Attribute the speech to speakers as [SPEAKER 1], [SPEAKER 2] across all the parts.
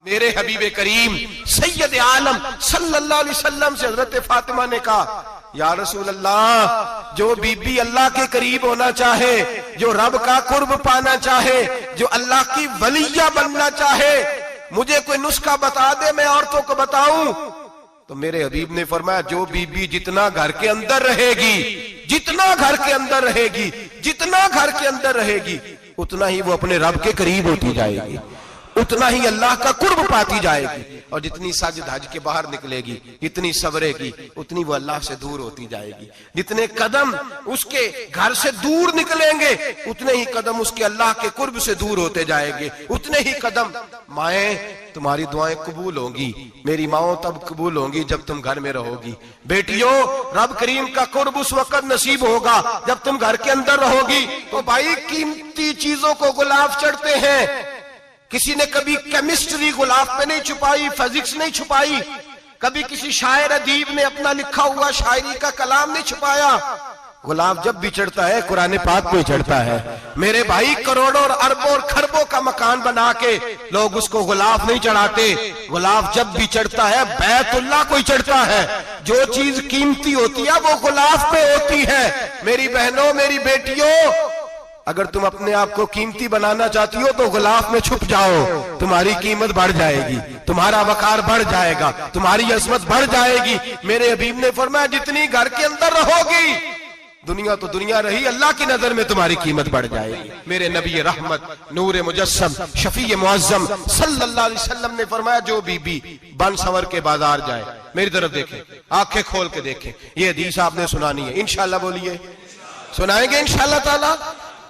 [SPEAKER 1] मेरे हबीबे करीम सैयद आलम सल्लल्लाहु अलैहि वसल्लम से हजरत फातिमा ने कहा, या रसूल अल्लाह, जो बीबी अल्लाह के करीब होना चाहे, जो रब का कुर्ब पाना चाहे, जो अल्लाह की वलिया बनना चाहे, मुझे कोई नुस्खा बता दे, मैं औरतों को बताऊं। तो मेरे हबीब ने फरमाया, जो बीबी जितना घर के अंदर रहेगी, जितना घर के अंदर रहेगी, जितना घर के अंदर रहेगी, उतना ही वो अपने रब के करीब होती जाएगी, उतना ही अल्लाह का कुर्ब पाती जाएगी। और जितनी सज धज के बाहर निकलेगी, जितनी सवरेगी, उतनी वो अल्लाह से दूर होती जाएगी। जितने कदम उसके घर से दूर निकलेंगे, उतने ही कदम उसके अल्लाह के कुर्ब से दूर होते जाएंगे। उतने ही कदम, माएं तुम्हारी दुआएं कबूल होंगी, मेरी माओ तब कबूल होंगी जब तुम घर में रहोगी। बेटियों, रब करीम का कुर्ब उस वक्त नसीब होगा जब तुम घर के अंदर रहोगी। तो भाई, कीमती चीजों को गुलाब चढ़ते हैं। किसी ने कभी केमिस्ट्री गुलाब पे नहीं छुपाई, फिजिक्स नहीं छुपाई, कभी किसी शायर अदीब ने अपना लिखा हुआ शायरी का कलाम नहीं छुपाया। गुलाब जब भी चढ़ता है, कुरान पाक को ही चढ़ता है। मेरे भाई, करोड़ों और अरबों और खरबों का मकान बना के लोग उसको गुलाब नहीं चढ़ाते। गुलाब जब भी चढ़ता है, बैतुल्लाह को ही चढ़ता है। जो चीज कीमती होती है वो गुलाब पे होती है। मेरी बहनों, मेरी बेटियों, अगर तुम अपने आप को कीमती बनाना चाहती हो तो गुलाब में छुप जाओ, तुम्हारी कीमत बढ़ जाएगी, तुम्हारा वकार बढ़ जाएगा, तुम्हारी अजमत बढ़ जाएगी। मेरे हबीब ने फरमाया, जितनी घर के अंदर रहोगी, दुनिया तो दुनिया रही, अल्लाह की नजर में तुम्हारी कीमत बढ़ जाएगी। मेरे नबी रहमत, नूर मुजस्सम, शफी मुअज्जम सल्लल्लाहु अलैहि वसल्लम ने फरमाया, जो बीबी बन संवर के बाजार जाए, मेरी तरफ देखें, आंखें खोल के देखें, ये हदीस आपने सुनानी है। इंशाल्लाह बोलिए, सुनाएंगे इंशाल्लाह ताला,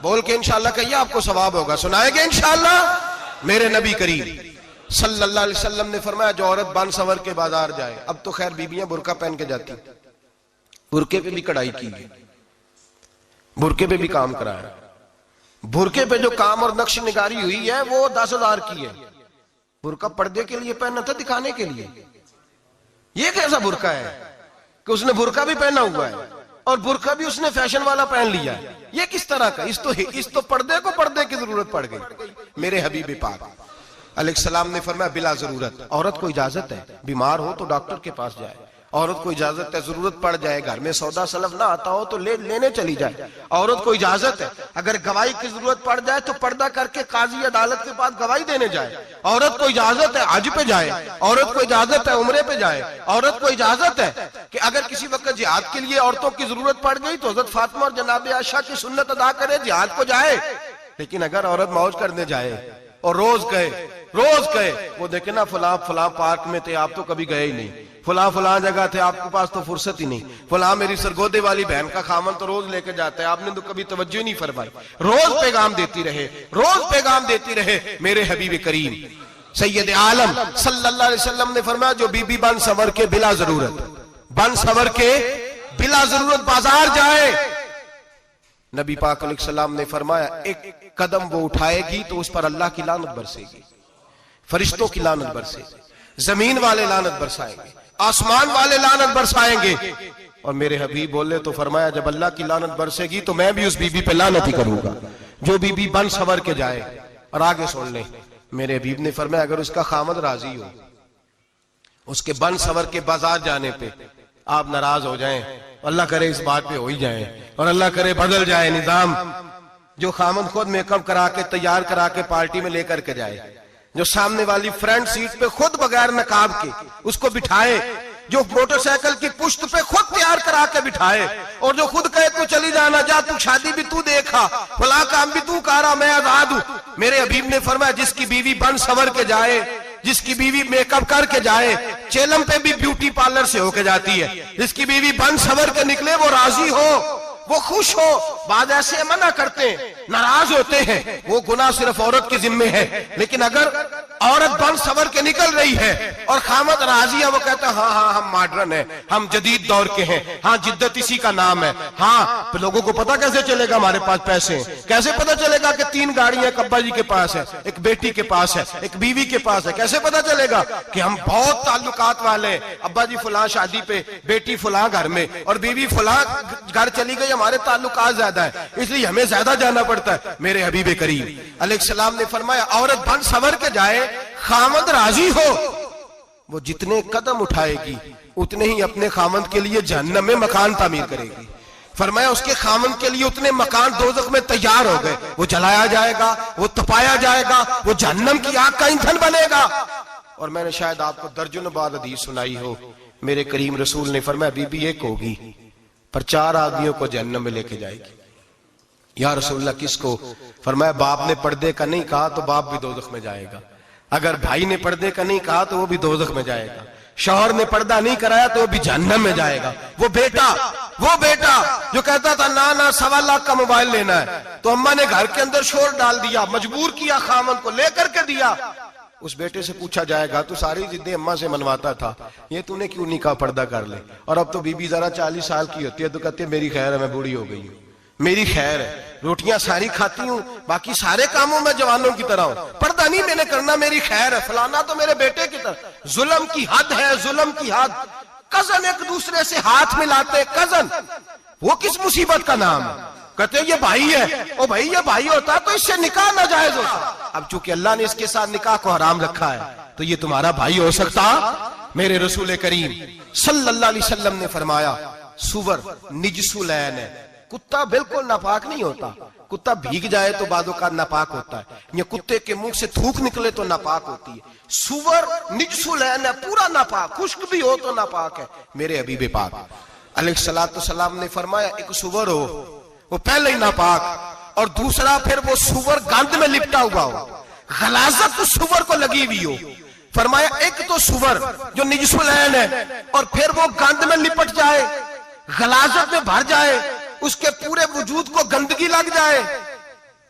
[SPEAKER 1] बोल के इंशाल्लाह कहिए, आपको सवाब होगा। सुनाएंगे इंशाल्लाह। मेरे नबी करीम सल्लल्लाहु अलैहि वसल्लम ने फरमाया, जो औरत बन संवर के बाजार जाए, अब तो खैर बीबियां बुरका पहन के जाती, बुरके पे भी कढ़ाई की है, बुरके पे भी काम करा है। बुरके पे जो काम और नक्श निगारी हुई है वो 10,000 की है। बुरका पर्दे के लिए पहना था, दिखाने के लिए। ये कैसा बुरका है कि उसने बुरका भी पहना हुआ है और बुरका भी उसने फैशन वाला पहन लिया है। ये किस तरह का? इस तो पर्दे को पर्दे की जरूरत पड़ गई। मेरे हबीब पाक अलैहिस्सलाम ने फरमाया, बिला जरूरत, औरत को इजाजत है, बीमार हो तो डॉक्टर के पास जाए, औरत को इजाजत है, जरूरत पड़ जाए, घर में सौदा सलफ ना आता हो तो लेने चली जाए, औरत को इजाजत है। अगर गवाही की जरूरत पड़ जाए तो पर्दा करके काजी अदालत के पास गवाही देने जाए, औरत को इजाजत है हज पे जाए, औरत को इजाजत है उम्रे पे जाए, औरत को इजाजत है कि अगर किसी वक्त जिहाद के लिए औरतों की जरूरत पड़ गई तो हजरत फातिमा और जनाब आयशा की सुन्नत अदा करे, जिहाद को जाए। लेकिन अगर औरत मौज करने जाए और रोज कहे वो देखे ना, फलां पार्क में थे, आप तो कभी गए ही नहीं, फलां जगह थे, आपके पास तो फुर्सत ही नहीं, फलां मेरी सरगोदे वाली बहन का खामन तो रोज लेके जाता है, आपने तो कभी तवज्जो ही नहीं फरमाई। रोज पैगाम देती रहे, रोज पैगाम देती रहे। मेरे हबीब करीम सैयद आलम सल्लल्लाहु अलैहि वसल्लम ने फरमाया, जो बीबी बन संवर के बिला जरूरत बाजार जाए, नबी पाक अलैहिस्सलाम ने फरमाया, एक कदम वो उठाएगी तो उस पर अल्लाह की लानत बरसेगी, फरिश्तों की लानत बरसेगी, जमीन वाले लानत बरसाएंगे, आसमान वाले लानत बरसाएंगे। और मेरे हबीब बोले तो फरमाया, जब अल्लाह की लानत बरसेगी तो मैं भी उस बीबी पे लानत ही करूंगा जो बीबी बन संवर के जाए। और आगे सुन ले, मेरे हबीब ने फरमाया, अगर उसका खामद राजी हो, उसके बन संवर के बाजार जाने पे आप नाराज हो जाएं, अल्लाह करे इस बात पे हो ही जाए, और अल्लाह करे बदल जाए निजाम, जो खामद खुद मेकअप करा के तैयार करा के पार्टी में लेकर के जाए, जो सामने वाली फ्रंट सीट पे खुद बगैर नकाब के उसको बिठाए, जो मोटरसाइकिल की पुश्त पे खुद तैयार करा के बिठाए, और जो खुद कहे तू चली जाना, जा तू शादी भी तू देखा, फला काम भी तू करा, मैं आजाद हूं। मेरे हबीब ने फरमाया, जिसकी बीवी बन संवर के जाए, जिसकी बीवी मेकअप करके जाए, चेलम पे भी ब्यूटी पार्लर से होके जाती है, जिसकी बीवी बन संवर के निकले, वो राजी हो, वो खुश हो। बाद ऐसे मना करते हैं, नाराज होते हैं, वो गुनाह सिर्फ औरत के जिम्मे है। लेकिन अगर औरत बन संवर के निकल रही है और खामद राजी है, वो कहता है, हाँ हम मॉडर्न है, हम जदीद दौर के हैं, हाँ जिद्दत इसी का नाम है, हाँ तो लोगों को पता कैसे चलेगा हमारे पास पैसे हैं, कैसे पता चलेगा कि 3 गाड़ियां एक अब्बा जी के पास है, एक बेटी के पास है, एक बीवी के पास है, कैसे पता चलेगा कि हम बहुत ताल्लुकात वाले हैं, अब्बा जी फलां शादी पे, बेटी फलां घर में और बीवी फलां घर चली गई, हमारे ताल्लुकात ज्यादा है इसलिए हमें ज्यादा जाना पड़ता है। मेरे हबीब करीम अलैहिस्सलाम ने फरमाया, औरत बन संवर के जाए, खामद राजी हो, वो जितने कदम उठाएगी उतने ही अपने खामद के लिए जहन्नम में मकान तामीर करेगी। फरमाया उसके खामद के लिए उतने मकान दोज़ख में तैयार हो गए, वो जलाया जाएगा, वो तपाया जाएगा, वो जहन्नम की आग का ईंधन बनेगा। और मैंने शायद आपको दर्जनों बार हदीस सुनाई हो, मेरे करीम रसूल ने फरमाया बीबी एक होगी पर 4 आदमियों को जहन्नम में लेके जाएगी। या रसूलल्लाह किसको? फरमाया बाप ने पर्दे का नहीं कहा तो बाप भी दोज़ख में जाएगा, अगर भाई ने पर्दे का नहीं कहा तो वो भी दोज़ख में जाएगा, शौहर ने पर्दा नहीं कराया तो वो भी जहन्नम में जाएगा। वो बेटा जो कहता था ना ना 1.25 लाख का मोबाइल लेना है, तो अम्मा ने घर के अंदर शोर डाल दिया, मजबूर किया, खामन को लेकर के दिया। उस बेटे से पूछा जाएगा तू सारी जिद्दें अम्मा से मनवाता था, ये तूने क्यों नहीं कहा पर्दा कर ले? और अब तो बीबी जरा 40 साल की होती है तो कहती है मेरी खैर है, मैं बूढ़ी हो गई हूँ, मेरी खैर है, रोटियां सारी खाती हूँ, बाकी सारे कामों में जवानों की तरह हूं, पर्दा नहीं मैंने करना, मेरी खैर है। फलाना तो मेरे बेटे की तरह। जुल्म की हद है, जुल्म की हद। कजन एक दूसरे से हाथ मिलाते, कजन, वो किस मुसीबत का नाम है? कहते ये भाई है, ओ भाई ये भाई होता तो इससे निकाह नाजायज होता। अब चूंकि अल्लाह ने इसके साथ निकाह को हराम रखा है तो ये तुम्हारा भाई हो सकता? मेरे रसूल करीम सल्लल्लाहु अलैहि वसल्लम ने फरमाया सुवर निजसुलैन है, कुत्ता बिल्कुल नापाक नहीं होता, कुत्ता भीग जाए तो बादों का नापाक होता है, या कुत्ते के मुंह से थूक निकले तो नापाक होती है। सुवर निजसुलैन है, पूरा नापाक, खुश्क भी हो तो नापाक है। मेरे हबीब पाक अलैहिस्सलातु सलाम ने फरमाया एक सुवर हो वो पहले ही नापाक, और दूसरा फिर वो सुवर गंद में लिपटा हुआ हो, गलाजत उस सुवर को लगी हुई हो। फरमाया एक तो सुवर जो निजसुलैन है और फिर वो गंद में लिपट जाए, गलाजत में भर जाए, उसके पूरे वजूद को गंदगी लग जाए।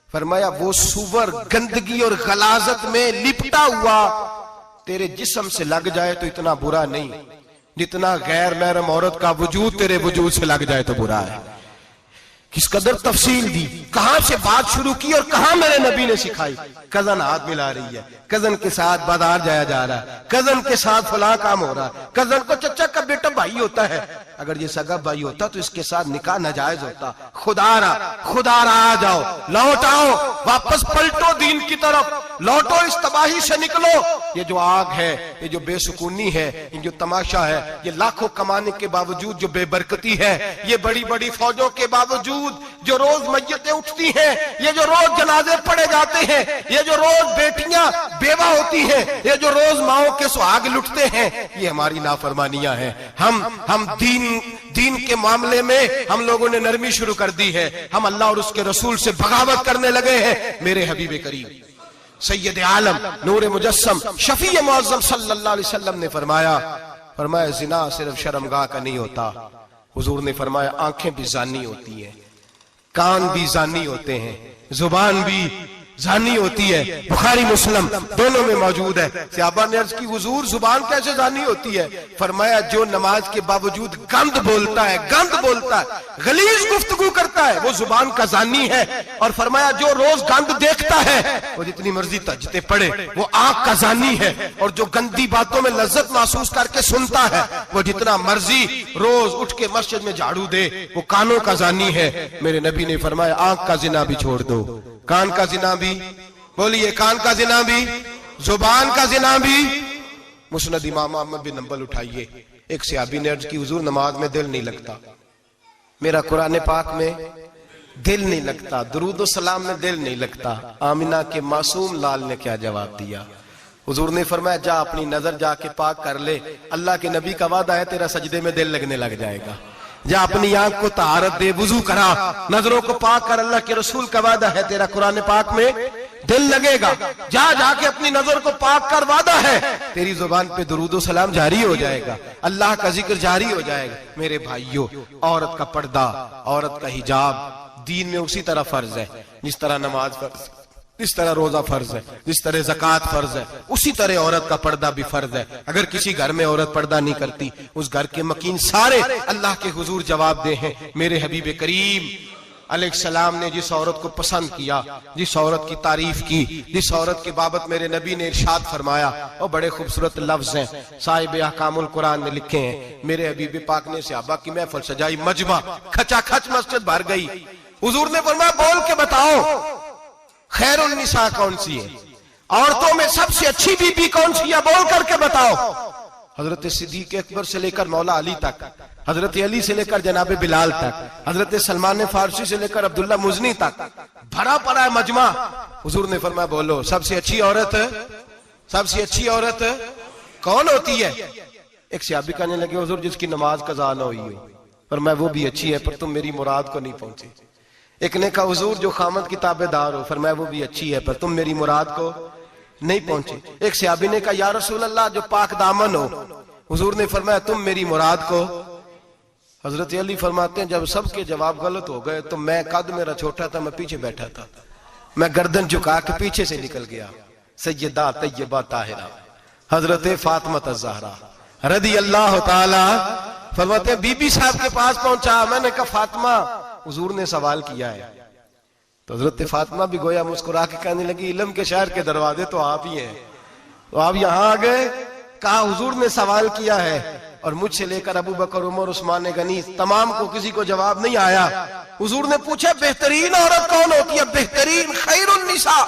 [SPEAKER 1] फरमाया वो सुवर गंदगी और गलाजत में लिपटा हुआ तेरे जिस्म से लग जाए तो इतना बुरा नहीं जितना गैर महरम औरत का वजूद तेरे वजूद से लग जाए तो बुरा है। किस कदर तफसील दी, कहां से बात शुरू की और कहां मेरे नबी ने सिखाई। कजन हाथ मिला रही है, कजन के साथ बाजार जाया जा रहा है, कजन के साथ फला काम हो रहा है, कजन को चचा का बेटा भाई होता है, अगर ये सगा भाई होता तो इसके साथ निकाह नाजायज होता। खुदारा आ जाओ, लौट आओ, वापस पलटो दीन की तरफ, लौटो, इस तबाही से निकलो। ये जो आग है, ये जो बेसुकूनी है, ये जो तमाशा है, ये लाखों कमाने के बावजूद जो बेबरकती है, ये बड़ी बड़ी फौजों के बावजूद जो रोज मैयतें उठती हैं, ये जो रोज जनाजे पड़े जाते हैं, ये जो रोज बेटियां बेवा होती हैं, ये जो रोज माओ के सुहाग लुटते हैं, ये हमारी नाफरमानियां हैं। हम दीन के मामले में हम लोगों ने नरमी शुरू कर दी है, हम अल्लाह और उसके रसूल से बगावत करने लगे हैं। मेरे हबीब करीम सैयद आलम नूर मुजस्सम शफी मुअज्जम सल्लल्लाहु अलैहि वसल्लम ने फरमाया जिना सिर्फ शर्मगाह का नहीं होता, हुजूर ने फरमाया आंखें भी जानी होती हैं, कान भी जानी होते हैं, जुबान भी जानी होती है। बुखारी मुस्लिम दोनों में मौजूद है। सहाबा ने अर्ज की हुजूर जुबान कैसे जानी होती है? फरमाया जो नमाज के बावजूद गंद बोलता है, गलीज गुफ्तगू करता है, वो जुबान का जानी है। और फरमाया जो रोज गंद देखता है वो जितनी मर्जी तजते पड़े वो आंख का जानी है, और जो गंदी बातों में लज्जत महसूस करके सुनता है वो जितना मर्जी रोज उठ के मस्जिद में झाड़ू दे वो कानों का जानी है। मेरे नबी ने फरमाया आंख का जिना भी छोड़ दो, कान का जिना भी, बोलिए कान का जिना भी, जुबान का जिना भी। मुस्नद इमाम अहमद बिन हंबल उठाइए, एक सहाबी ने अर्ज की हुजूर नमाज में दिल नहीं लगता, मेरा कुरान पाक में दिल नहीं लगता, दुरूद व सलाम में दिल नहीं लगता। आमिना के मासूम लाल ने क्या जवाब दिया? हुजूर ने फरमाया जा अपनी नजर जाके पाक कर ले, अल्लाह के नबी का वादा है तेरा सजदे में दिल लगने लग जाएगा। जा अपनी आंख को तहारत दे, वुजू करा, नजरों को पाक कर, अल्लाह के रसूल का वादा है तेरा कुरान पाक में दिल लगेगा। जा जाके अपनी नजर को पाक कर, वादा है तेरी जुबान पे दुरूद सलाम जारी हो जाएगा, अल्लाह का जिक्र जारी हो जाएगा। मेरे भाइयों, औरत का पर्दा, औरत का हिजाब दीन में उसी तरह फर्ज है जिस तरह नमाज फर्ज, जिस तरह रोजा फर्ज है, जिस तरह ज़कात फर्ज है, उसी तरह औरत का पर्दा भी फर्ज है। अगर किसी घर में औरत पर्दा नहीं करती, उस घर के मकीन सारे अल्लाह के हुजूर जवाब दे हैं। मेरे हबीब करीम अलैहिस्सलाम ने जिस औरत को पसंद किया, जिस औरत की तारीफ की, जिस औरत की बाबत मेरे नबी ने इरशाद फरमाया, और बड़े खूबसूरत लफ्ज हैं, साहिब अहकामुल कुरान ने लिखे हैं। मेरे हबीब पाक ने सहाबा की महफिल सजाई, मजमा खचाखच मस्जिद भर गई। हुजूर ने फरमाया बोल के बताओ खैरुन निसा कौन सी है? औरतों में सबसे अच्छी बीबी कौन सी है, बोल करके बताओ। हजरत सिद्दीक अकबर से लेकर मौला अली तक, हजरत अली से लेकर जनाब बिलाल तक, हजरत सलमान फारसी से लेकर अब्दुल्ला मुजनी तक भरा पड़ा है मजमा। हुजूर ने फरमाया बोलो सबसे अच्छी औरत, सबसे अच्छी औरत कौन होती है? एक सहाबी कहने लगे हुजूर जिसकी नमाज कज़ा ना हुई हो। पर मैं वो भी अच्छी है पर तुम मेरी मुराद को नहीं पहुंचे। एक ने कहा हुजूर जो खामद की ताबेदार हो। फरमाया वो भी अच्छी है पर तुम मेरी मुराद को नहीं पहुंचे। एक सहाबी ने कहा या रसूल अल्लाह जो पाक दामन हो। हुजूर ने फरमाया तुम मेरी मुराद को। हजरत अली फरमाते हैं जब सबके जवाब गलत हो गए तो मैं, कद मेरा छोटा था, मैं पीछे बैठा था, मैं गर्दन झुका के पीछे से निकल गया। सैयदा तैयबा ताहिरा हजरत फातिमा ज़हरा रदी अल्लाह ताला फरमाते हैं बीबी साहब के पास पहुंचा। मैंने कहा फातिमा हुजूर ने सवाल किया है। तो हजरत फातिमा भी गोया मुस्कुरा के कहने लगी इल्म के शहर के दरवाजे तो आप ही हैं, तो आप यहां आ गए। कहा हुजूर ने सवाल किया है और मुझसे लेकर अबू बकर, उमर, उस्मान गनी तमाम को किसी को जवाब नहीं आया। हुजूर ने पूछा बेहतरीन औरत कौन होती है? बेहतरीन खैरुन निसा,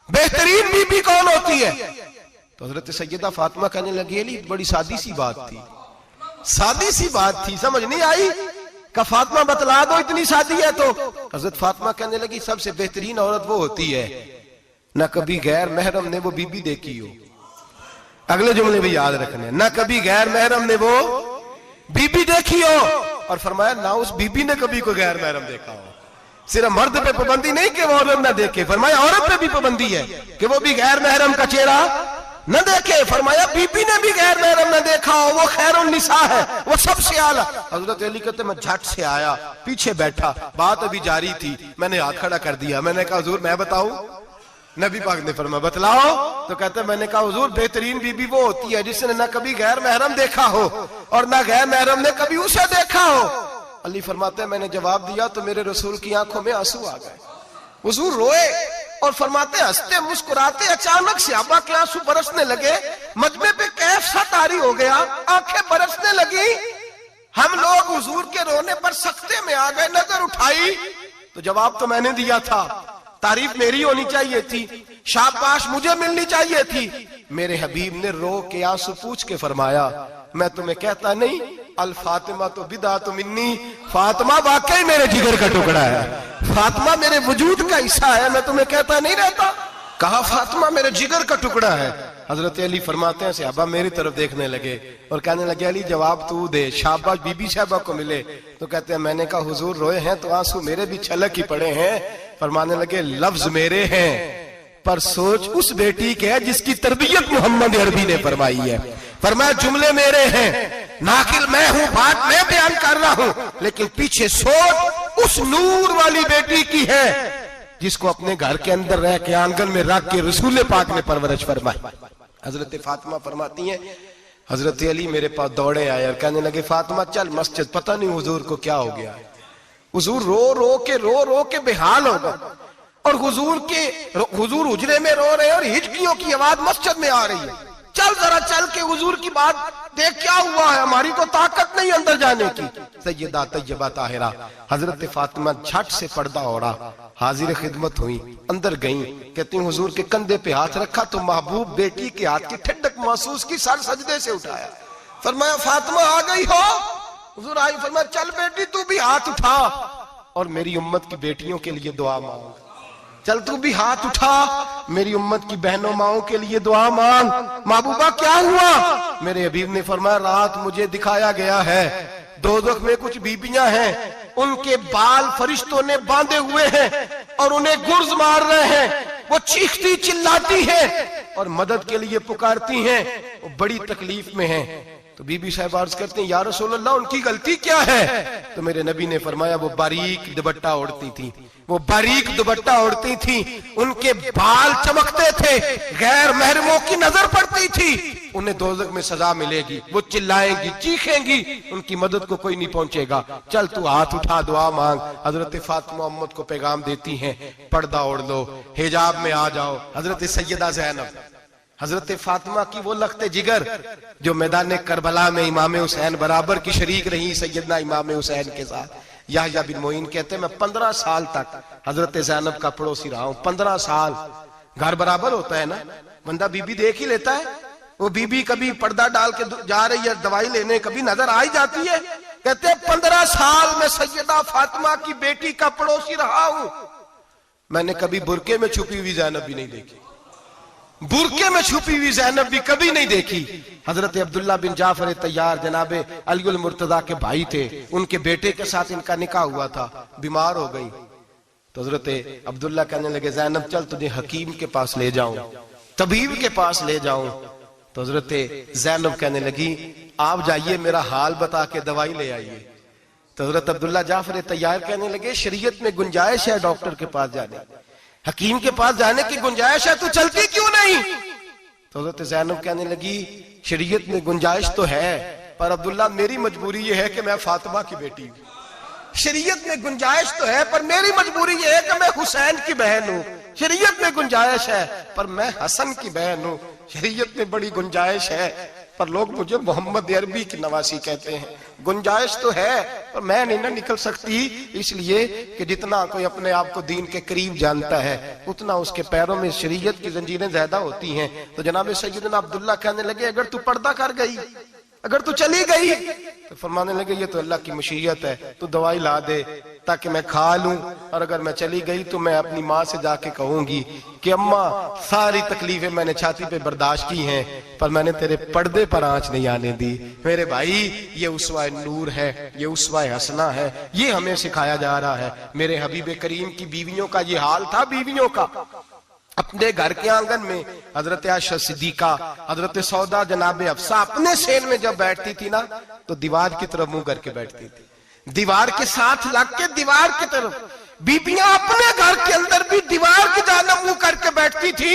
[SPEAKER 1] बेहतरीन बीबी कौन होती है? तो हजरत सैयदा फातिमा कहने लगी अली बड़ी सादी सी बात थी, सादी सी बात थी, समझ नहीं आई। का फातिमा बतला दो इतनी सादी है। तो हजरत फातिमा कहने लगी सबसे बेहतरीन औरत वो होती है न कभी गैर महरम ने वो बीबी देखी हो। अगले जुमले भी याद रखने, न कभी गैर महरम ने वो बीबी देखी हो, और फरमाया ना उस बीबी ने कभी कोई गैर महरम देखा हो। सिर्फ मर्द पे पाबंदी नहीं कि वो औरत ना देखे, फरमाया औरत पे भी पाबंदी है कि वो भी गैर महरम का चेहरा न देखे। फरमाया बीबी ने भी गैर महरम न देखा हो, वो खैरुन निसा है, वो सबसे आला। हजरत अली कहते मैं झट से आया, पीछे बैठा, बात अभी जारी थी, मैंने हाथ खड़ा कर दिया। मैंने कहा हुजूर मैं बताऊं? नबी पाक ने फरमाया बतलाओ। तो कहते मैंने कहा हुजूर बेहतरीन बीबी वो होती है जिसने न कभी गैर महरम देखा हो और न गैर महरम ने कभी उसे देखा हो। अली फरमाते हैं मैंने जवाब दिया तो मेरे रसूल की आंखों में आंसू आ गए। हुजूर रोए और फरमाते हंसते मुस्कुराते अचानक से सहाबा के आंसू बरसने लगे। मजमे पे कैफ सा तारी हो गया, आंखें बरसने लगी। हम लोग हुजूर के रोने पर सख्ते में आ गए। नजर उठाई तो जवाब तो मैंने दिया था, तारीफ मेरी होनी चाहिए थी, शाबाश मुझे मिलनी चाहिए थी। मेरे हबीब ने रो के आंसू पूछ के फरमाया मैं तुम्हें कहता नहीं अल फातिमा तो बिदा तो मिन्नी, फातिमा वाकई मेरे जिगर का टुकड़ा है, फातिमा मेरे वजूद का हिस्सा है, मैं तुम्हें कहता नहीं रहता। कहा फातिमा मेरे जिगर का टुकड़ा है। हजरत अली फरमाते हैं सहाबा मेरी तरफ देखने लगे और कहने लगे अली जवाब तू दे, शाबाश बीबी साहबा को मिले। तो कहते हैं मैंने कहा हुजूर रोए हैं तो आंसू मेरे भी छलक ही पड़े हैं। फरमाने लगे लफ्ज मेरे हैं पर सोच उस बेटी के है जिसकी तरबियत मोहम्मद अरबी ने फरमाई है। फरमाया जुमले मेरे हैं, नाकिल मैं हूं, बात मैं बयान कर रहा हूं, लेकिन पीछे सोच उस नूर वाली बेटी की है जिसको अपने घर के अंदर रह के आंगन में रख के रसूल पाक ने परवरिश फरमाई। हजरत फातिमा फरमाती हैं हजरत अली मेरे पास दौड़े आए और कहने लगे फातिमा चल मस्जिद, पता नहीं हुजूर को क्या हो गया है। हुजूर रो रो के बेहाल हो गए और हुजूर हुजरे में रो रहे और हिचकियों की आवाज मस्जिद में आ रही है। चल जरा चल के हुजूर की बात देख क्या हुआ है, हमारी तो ताकत नहीं अंदर जाने की। सैयदा तैयबा ताहिरा हजरत फातिमा झट से पर्दा ओढ़ा, हाजिर खिदमत हुई, अंदर गई। कहती हुजूर के कंधे पे हाथ रखा तो महबूब बेटी के हाथ की ठंडक महसूस की, सर सजदे से उठाया। फरमाया फातिमा आ गई हो? हुजूर आई। फरमाया चल बेटी तू भी हाथ उठा और मेरी उम्मत की बेटियों के लिए दुआ मांग। चल तू भी हाथ उठा, मेरी उम्मत की बहनों माओं के लिए दुआ मांग। महबूबा क्या हुआ? मेरे हबीब ने फरमाया रात मुझे दिखाया गया है दोज़ख में कुछ बीबियां हैं, उनके बाल फरिश्तों ने बांधे हुए हैं और उन्हें गुर्ज मार रहे हैं। वो चीखती चिल्लाती हैं और मदद के लिए पुकारती हैं, वो बड़ी तकलीफ में हैं। तो बीबी साहब अर्ज करते हैं या रसूल अल्लाह उनकी गलती क्या है? तो मेरे नबी ने फरमाया वो बारीक दुपट्टा ओढ़ती थी, वो बारीक दुपट्टा ओढ़ती थी, उनके बाल चमकते थे, गैर महरमों की नजर पड़ती थी, उन्हें दोज़ख में सजा मिलेगी, वो चिल्लाएंगी चीखेंगी, उनकी मदद को कोई नहीं पहुंचेगा। चल तू हाथ उठा दुआ मांग। हजरत फातिमा उम्मत को पैगाम देती हैं पर्दा ओढ़ लो, हिजाब में आ जाओ। हजरत सैयदा ज़ैनब हजरत फातिमा की वो लख्ते जिगर जो मैदान करबला में इमाम हुसैन बराबर की शरीक रही सैयदना इमाम हुसैन के साथ। याह्या बिन मोइन कहते मैं 15 साल तक हजरत ज़ैनब का पड़ोसी रहा हूं, 15 साल। घर बराबर होता है ना, बंदा बीबी देख ही लेता है। वो बीबी कभी पर्दा डाल के जा रही है दवाई लेने, कभी नजर आ ही जाती है। कहते हैं 15 साल में सैयदा फातिमा की बेटी का पड़ोसी रहा हूं, मैंने कभी बुरके में छुपी हुई ज़ैनब भी नहीं देखी, बुरके में छुपी हुई ज़ैनब भी कभी नहीं देखी। हजरत अब्दुल्ला बिन जाफर तैयार जनाबे अलीउल मुर्तजा के भाई थे, उनके बेटे के साथ इनका निकाह हुआ था, बीमार हो गई तो हजरत अब्दुल्ला कहने लगे ज़ैनब चल तुझे हकीम के पास ले जाऊं, तबीब के पास ले जाऊं। तो हजरत ज़ैनब कहने लगी आप जाइए मेरा हाल बता के दवाई ले आइए। तो हजरत अब्दुल्ला जाफर तैयार कहने लगे शरीयत में गुंजाइश है डॉक्टर के पास जाने, हकीम के पास जाने की गुंजाइश है, तू चलती क्यों नहीं? तो हजरत ज़ैनब कहने लगी शरीयत में गुंजाइश तो है, पर अब्दुल्ला मेरी मजबूरी ये है कि मैं फातिमा की बेटी हूं। शरीयत में गुंजाइश तो है पर मेरी मजबूरी ये है कि मैं हुसैन की बहन हूं। शरीयत में गुंजाइश है पर मैं हसन की बहन हूं। शरीयत में बड़ी गुंजाइश है पर लोग मुझे मोहम्मद अरबी की नवासी कहते हैं। गुंजाइश तो है पर मैं नहीं ना निकल सकती, इसलिए कि जितना कोई अपने आप को दीन के करीब जानता है उतना उसके पैरों में शरीयत की जंजीरें ज्यादा होती हैं। तो जनाब सैयदना अब्दुल्ला कहने लगे अगर तू पर्दा कर गई, अगर तू चली गई, तो फरमाने लगे ये तो अल्लाह की मशीयत है, तू दवाई ला दे ताकि मैं खा लूं, और अगर मैं चली गई तो मैं अपनी माँ से जाके कहूंगी कि अम्मा सारी तकलीफें मैंने छाती पे बर्दाश्त की हैं पर मैंने तेरे पर्दे पर आंच नहीं आने दी। मेरे भाई ये उसवा नूर है, ये उसवा हसना है, ये हमें सिखाया जा रहा है। मेरे हबीब करीम की बीवियों का ये हाल था, बीवियों का अपने घर के आंगन में हजरत आयशा सिद्दीका, हजरत सौदा जनाबे अफसा अपने सेन में जब बैठती थी ना तो दीवार की तरफ मुंह करके बैठती थी, दीवार के साथ लग के दीवार की तरफ। बीबियां अपने घर के अंदर भी दीवार की जानब मुंह करके बैठती थी।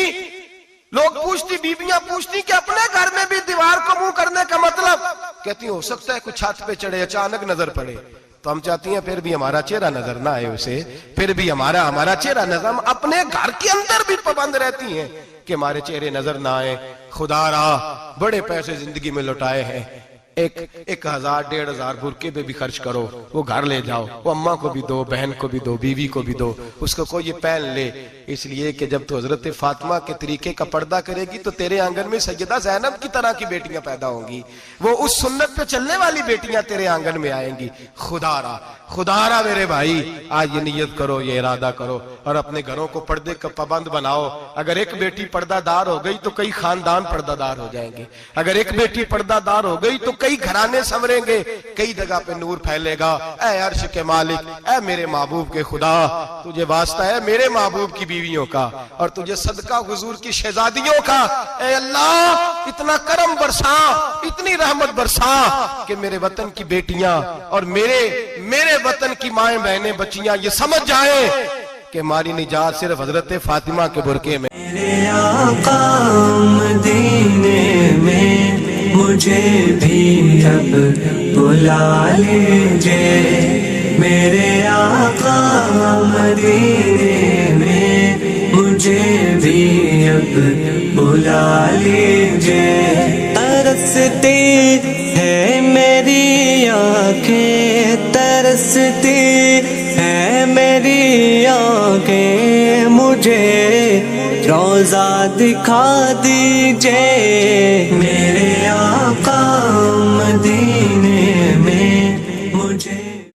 [SPEAKER 1] लोग पूछती, बीबियां पूछती कि अपने घर में भी दीवार को मुंह करने का मतलब? कहती हो सकता है कुछ छत पे चढ़े अचानक नजर पड़े, तो हम चाहती हैं फिर भी हमारा चेहरा नजर ना आए उसे, फिर भी हमारा चेहरा नजर, हम अपने घर के अंदर भी पाबंद रहती हैं कि हमारे चेहरे नजर ना आए। खुदारा बड़े पैसे जिंदगी में लुटाए हैं, 1000 1500 बुरके पे भी खर्च करो, वो घर ले जाओ, वो अम्मा को भी दो, बहन को भी दो, बीवी को भी दो, उसको कोई ये पहन ले। इसलिए कि जब तो हजरत फातिमा के तरीके का पर्दा करेगी तो तेरे आंगन में सैयदा ज़ैनब की तरह की बेटियां पैदा होंगी, वो उस सुन्नत पे चलने वाली बेटियां तेरे आंगन में आएंगी। खुदारा मेरे भाई आज ये नियत करो, ये इरादा करो और अपने घरों को पर्दे का पाबंद बनाओ। अगर एक बेटी पर्दादार हो गई तो कई खानदान पर्दादार हो जाएंगे, अगर एक बेटी पर्दादार हो गई तो कई घराने संवरेंगे, कई जगह पे नूर फैलेगा। ऐ अर्श के मालिक, ऐ मेरे महबूब के खुदा, तुझे वास्ता है मेरे महबूब की बीवियों का और तुझे सदका हुजूर की शहजादियों का। ऐ अल्लाह इतना करम बरसा, इतनी रहमत बरसा कि मेरे वतन की बेटियां और मेरे वतन की माएं बहनें बच्चियां ये समझ जाए कि हमारी निजात सिर्फ हजरत फातिमा के बुरके में।
[SPEAKER 2] मेरे आका मदीने में मुझे भी अब बुला लीजिए, मेरे आका मदीने में मुझे भी अब बुला लीजिए। तरसती है मेरी आंखें, तरसती है मेरी आंखें, मुझे रोज़ा दिखा दीजिए मेरे